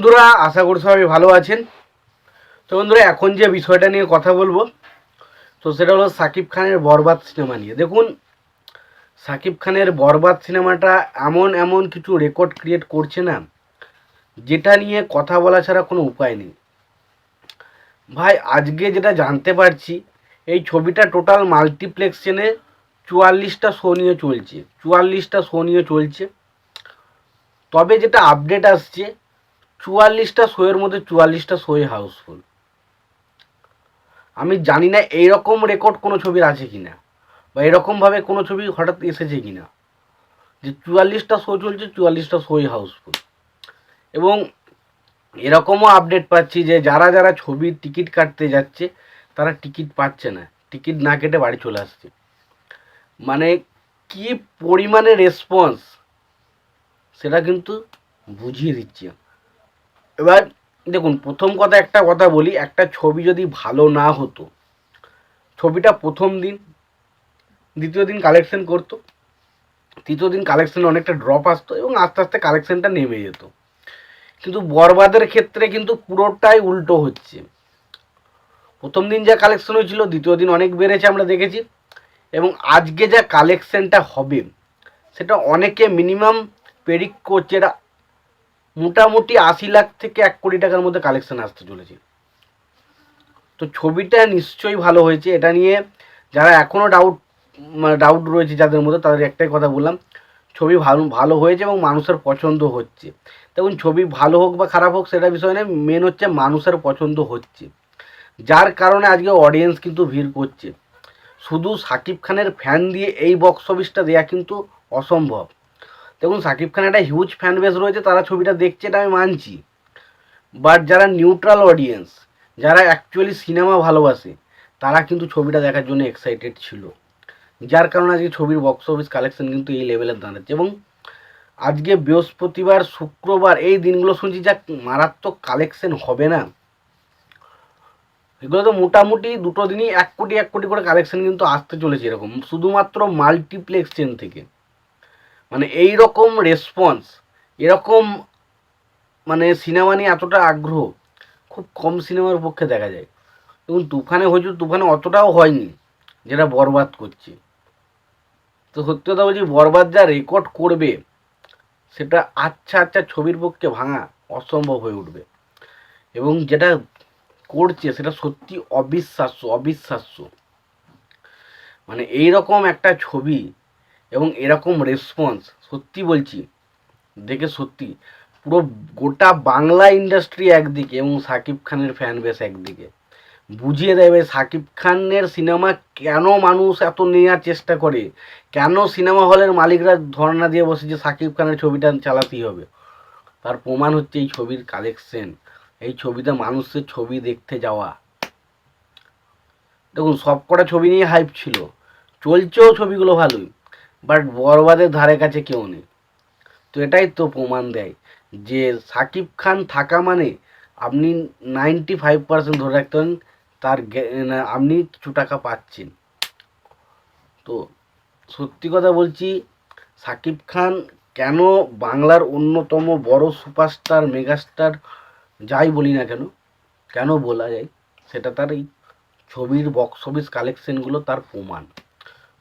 বন্ধুরা, আশা করি সবাই ভালো আছেন। তো বন্ধুরা, এখন যে বিষয়টা নিয়ে কথা বলবো, তো সেটা হলো সাকিব খানের বরবাদ সিনেমা নিয়ে। দেখুন, সাকিব খানের বরবাদ সিনেমাটা এমন এমন কিছু রেকর্ড ক্রিয়েট করছে না, যেটা নিয়ে কথা বলা ছাড়া কোনো উপায় নেই। ভাই, আজকে যেটা জানতে পারছি, এই ছবিটা টোটাল মাল্টিপ্লেক্স চেনে 44টা শো নিয়ে চলছে। 44টা শো নিয়ে চলছে। তবে যেটা আপডেট আসছে, 44টা শোয়ের মধ্যে 44টা শোই হাউসফুল। আমি জানি না এইরকম রেকর্ড কোনো ছবির আছে কিনা, বা এরকমভাবে কোনো ছবি হঠাৎ এসেছে কিনা যে 44টা শো চলছে, 44টা শোই হাউসফুল। এবং এরকমও আপডেট পাচ্ছি যে যারা যারা ছবির টিকিট কাটতে যাচ্ছে, তারা টিকিট পাচ্ছে না, টিকিট না কেটে বাড়ি চলে আসছে। মানে কি পরিমাণে রেসপন্স, সেটা কিন্তু বুঝিয়ে দিচ্ছে। এবার দেখুন, প্রথম কথা একটা কথা বলি, একটা ছবি যদি ভালো না হতো, ছবিটা প্রথম দিন, দ্বিতীয় দিন কালেকশন করতো, তৃতীয় দিন কালেকশন অনেকটা ড্রপ আসতো এবং আস্তে আস্তে কালেকশনটা নেমে যেত। কিন্তু বরবাদের ক্ষেত্রে কিন্তু পুরোটাই উল্টো হচ্ছে। প্রথম দিন যা কালেকশন হয়েছিল, দ্বিতীয় দিন অনেক বেড়েছে আমরা দেখেছি। এবং আজকে যা কালেকশনটা হবে, সেটা অনেকে মিনিমাম প্রেডিক্ট করছে, এটা মোটামুটি 80 লাখ থেকে 1 কোটি টাকার মধ্যে কালেকশন আসতে চলেছে। তো ছবিটা নিশ্চয়ই ভালো হয়েছে। এটা নিয়ে যারা এখনও ডাউট রয়েছে যাদের মধ্যে, তাদের একটাই কথা বললাম, ছবি ভালো হয়েছে এবং মানুষের পছন্দ হচ্ছে। দেখুন, ছবি ভালো হোক বা খারাপ হোক সেটা বিষয় নয়, মেন হচ্ছে মানুষের পছন্দ হচ্ছে, যার কারণে আজকে অডিয়েন্স কিন্তু ভিড় করছে। শুধু সাকিব খানের ফ্যান দিয়ে এই বক্স অফিসটা দেওয়া কিন্তু অসম্ভব। দেখুন, সাকিব খানের একটা হিউজ ফ্যান বেস রয়েছে, তারা ছবিটা দেখছে, এটা আমি মানছি। বাট যারা নিউট্রাল অডিয়েন্স, যারা অ্যাকচুয়ালি সিনেমা ভালোবাসে, তারা কিন্তু ছবিটা দেখার জন্য এক্সাইটেড ছিল, যার কারণে আজকে ছবির বক্স অফিস কালেকশন কিন্তু এই লেভেলের দাঁড়াচ্ছে। এবং আজকে বৃহস্পতিবার, শুক্রবার, এই দিনগুলো শুনছি যা মারাত্মক কালেকশন হবে না, এগুলো তো মোটামুটি দুটো দিনই 1 কোটি করে কালেকশন কিন্তু আসতে চলেছে। এরকম শুধুমাত্র মাল্টিপ্লেক্স চেন থেকে, মানে এই রকম রেসপন্স, এরকম মানে সিনেমা নিয়ে এতটা আগ্রহ খুব কম সিনেমার পক্ষে দেখা যায়। এবং তুফানে হয়েছে, তুফানে অতটাও হয়নি যেটা বরবাদ করছে। তো সত্যি কথা বলছি, বরবাদ যা রেকর্ড করবে, সেটা আচ্ছা আচ্ছা ছবির পক্ষে ভাঙা অসম্ভব হয়ে উঠবে। এবং যেটা করছে সেটা সত্যি অবিশ্বাস্য, অবিশ্বাস্য। মানে এইরকম একটা ছবি এবং এরকম রেসপন্স, সত্যি বলছি, দেখে সত্যি পুরো গোটা বাংলা ইন্ডাস্ট্রি একদিকে এবং সাকিব খানের ফ্যান বেস একদিকে, বুঝিয়ে দেবে সাকিব খানের সিনেমা কেন মানুষ এত নেওয়ার চেষ্টা করে, কেন সিনেমা হলের মালিকরা ধর্ণা দিয়ে বসে যে সাকিব খানের ছবিটা চালাতেই হবে। তার প্রমাণ হচ্ছে এই ছবির কালেকশন, এই ছবিতে মানুষের ছবি দেখতে যাওয়া। দেখুন, সব কটা ছবি নিয়ে হাইপ ছিল, চলছেও ছবিগুলো ভালোই, বাট বরবাদের ধারে কাছে কেউ নেই। তো এটাই তো প্রমাণ দেয় যে সাকিব খান থাকা মানে আপনি 95% ধরে রাখতে পারেন তার আপনি কিছু টাকা পাচ্ছেন। তো সত্যি কথা বলছি, সাকিব খান কেন বাংলার অন্যতম বড় সুপারস্টার, মেগাস্টার, যাই বলি না কেন, কেন বলা যায়, সেটা তার এই ছবির বক্স অফিস কালেকশনগুলো তার প্রমাণ।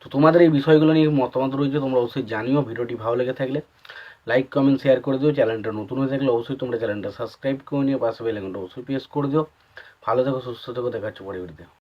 তো তোমাদের এই বিষয়গুলো নিয়ে মতামত রয়েছে, তোমরা অবশ্যই জানিও। ভিডিওটি ভালো লেগে থাকলে লাইক, কমেন্ট, শেয়ার করে দিও। চ্যানেলটা নতুন হয়ে থাকলে অবশ্যই তোমরা চ্যানেলটা সাবস্ক্রাইব করে নিও, পাশে বেল আইকনটা অবশ্যই প্রেস করে দিও। ভালো থেকো, সুস্থ থেকো, দেখা হচ্ছে পরে ভিডিওতে।